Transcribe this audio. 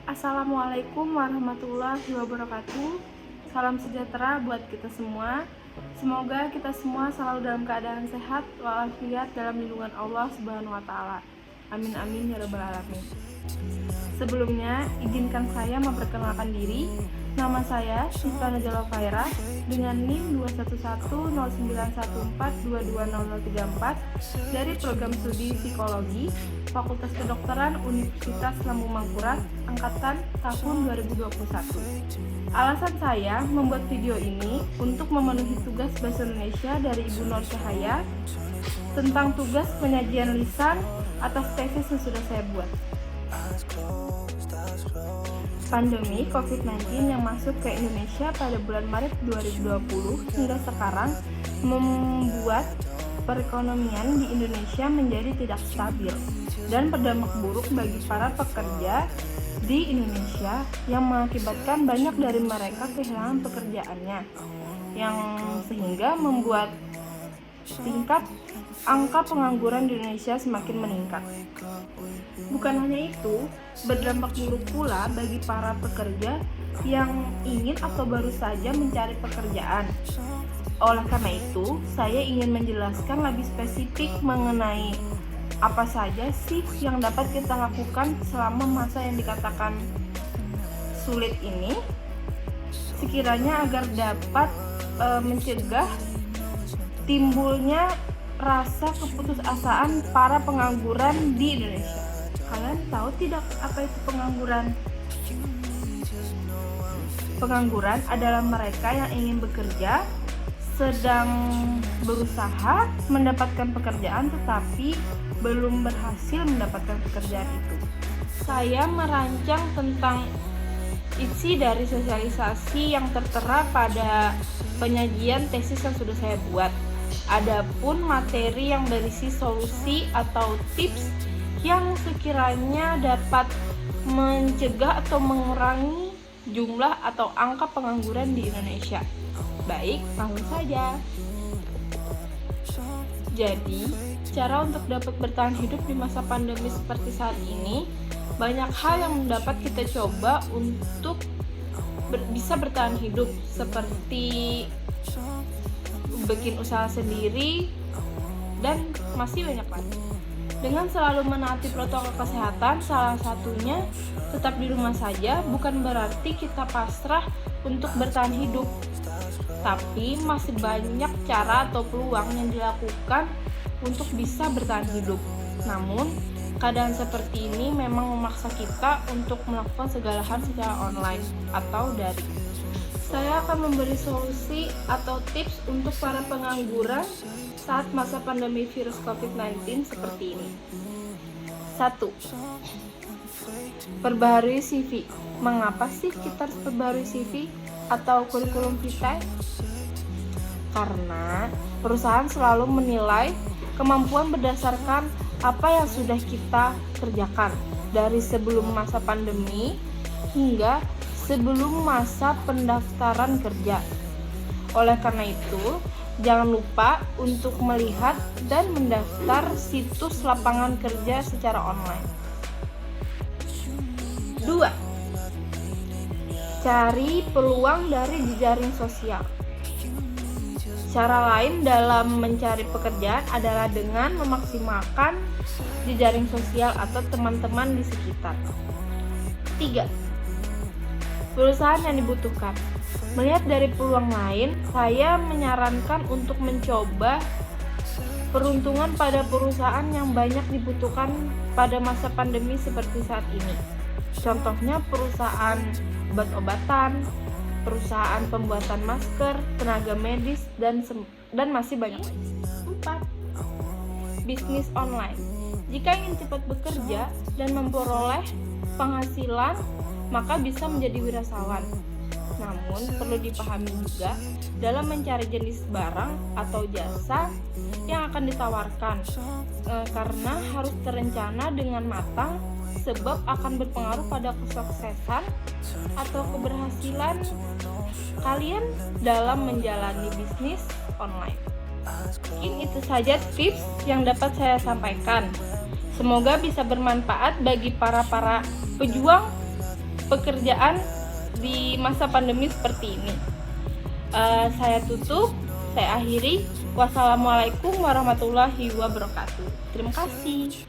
Assalamualaikum warahmatullahi wabarakatuh. Salam sejahtera buat kita semua. Semoga kita semua selalu dalam keadaan sehat walafiat dalam lindungan Allah Subhanahu wa taala. Amin amin ya rabbal alamin. Sebelumnya, izinkan saya memperkenalkan diri. Nama saya Sista Najala Faira dengan NIM 2110914220034 dari Program Studi Psikologi Fakultas Kedokteran Universitas Lambung Mangkurat angkatan tahun 2021. Alasan saya membuat video ini untuk memenuhi tugas Bahasa Indonesia dari Ibu Nur Cahaya tentang tugas penyajian lisan atas tesis yang sudah saya buat. Pandemi COVID-19 yang masuk ke Indonesia pada bulan Maret 2020 hingga sekarang membuat perekonomian di Indonesia menjadi tidak stabil dan berdampak buruk bagi para pekerja di Indonesia yang mengakibatkan banyak dari mereka kehilangan pekerjaannya, yang sehingga membuat tingkat angka pengangguran di Indonesia semakin meningkat. Bukan hanya itu, berdampak buruk pula bagi para pekerja yang ingin atau baru saja mencari pekerjaan. Oleh karena itu, saya ingin menjelaskan lebih spesifik mengenai apa saja sih yang dapat kita lakukan selama masa yang dikatakan sulit ini, sekiranya agar dapat mencegah timbulnya rasa keputusasaan para pengangguran di Indonesia. Kalian tahu tidak apa itu pengangguran? Pengangguran adalah mereka yang ingin bekerja, sedang berusaha mendapatkan pekerjaan tetapi belum berhasil mendapatkan pekerjaan itu. Saya merancang tentang isi dari sosialisasi yang tertera pada penyajian tesis yang sudah saya buat. Adapun materi yang berisi solusi atau tips yang sekiranya dapat mencegah atau mengurangi jumlah atau angka pengangguran di Indonesia. Baik, langsung saja. Jadi, cara untuk dapat bertahan hidup di masa pandemi seperti saat ini, banyak hal yang dapat kita coba untuk bisa bertahan hidup, seperti bikin usaha sendiri dan masih banyak lagi. Dengan selalu menaati protokol kesehatan, salah satunya tetap di rumah saja, bukan berarti kita pasrah untuk bertahan hidup, tapi masih banyak cara atau peluang yang dilakukan untuk bisa bertahan hidup. Namun, keadaan seperti ini memang memaksa kita untuk melakukan segala hal secara online atau daring. Saya akan memberi solusi atau tips untuk para pengangguran saat masa pandemi virus COVID-19 seperti ini. 1. Perbaharui CV. Mengapa sih kita harus perbaharui CV atau kurikulum vitae? Karena perusahaan selalu menilai kemampuan berdasarkan apa yang sudah kita kerjakan dari sebelum masa pandemi hingga sebelum masa pendaftaran kerja. Oleh karena itu, jangan lupa untuk melihat dan mendaftar situs lapangan kerja secara online. 2. Cari peluang dari jejaring sosial. Cara lain dalam mencari pekerjaan adalah dengan memaksimalkan jejaring sosial atau teman-teman di sekitar. 3. Perusahaan yang dibutuhkan. Melihat dari peluang lain, saya menyarankan untuk mencoba peruntungan pada perusahaan yang banyak dibutuhkan pada masa pandemi seperti saat ini. Contohnya perusahaan obat-obatan, perusahaan pembuatan masker, tenaga medis, dan masih banyak lagi. 4. Bisnis online. Jika ingin cepat bekerja dan memperoleh penghasilan, maka bisa menjadi wirasawan. Namun, perlu dipahami juga dalam mencari jenis barang atau jasa yang akan ditawarkan, karena harus terencana dengan matang sebab akan berpengaruh pada kesuksesan atau keberhasilan kalian dalam menjalani bisnis online. Mungkin itu saja tips yang dapat saya sampaikan. Semoga bisa bermanfaat bagi para pejuang pekerjaan di masa pandemi seperti ini. Saya tutup, saya akhiri. Wassalamualaikum warahmatullahi wabarakatuh. Terima kasih.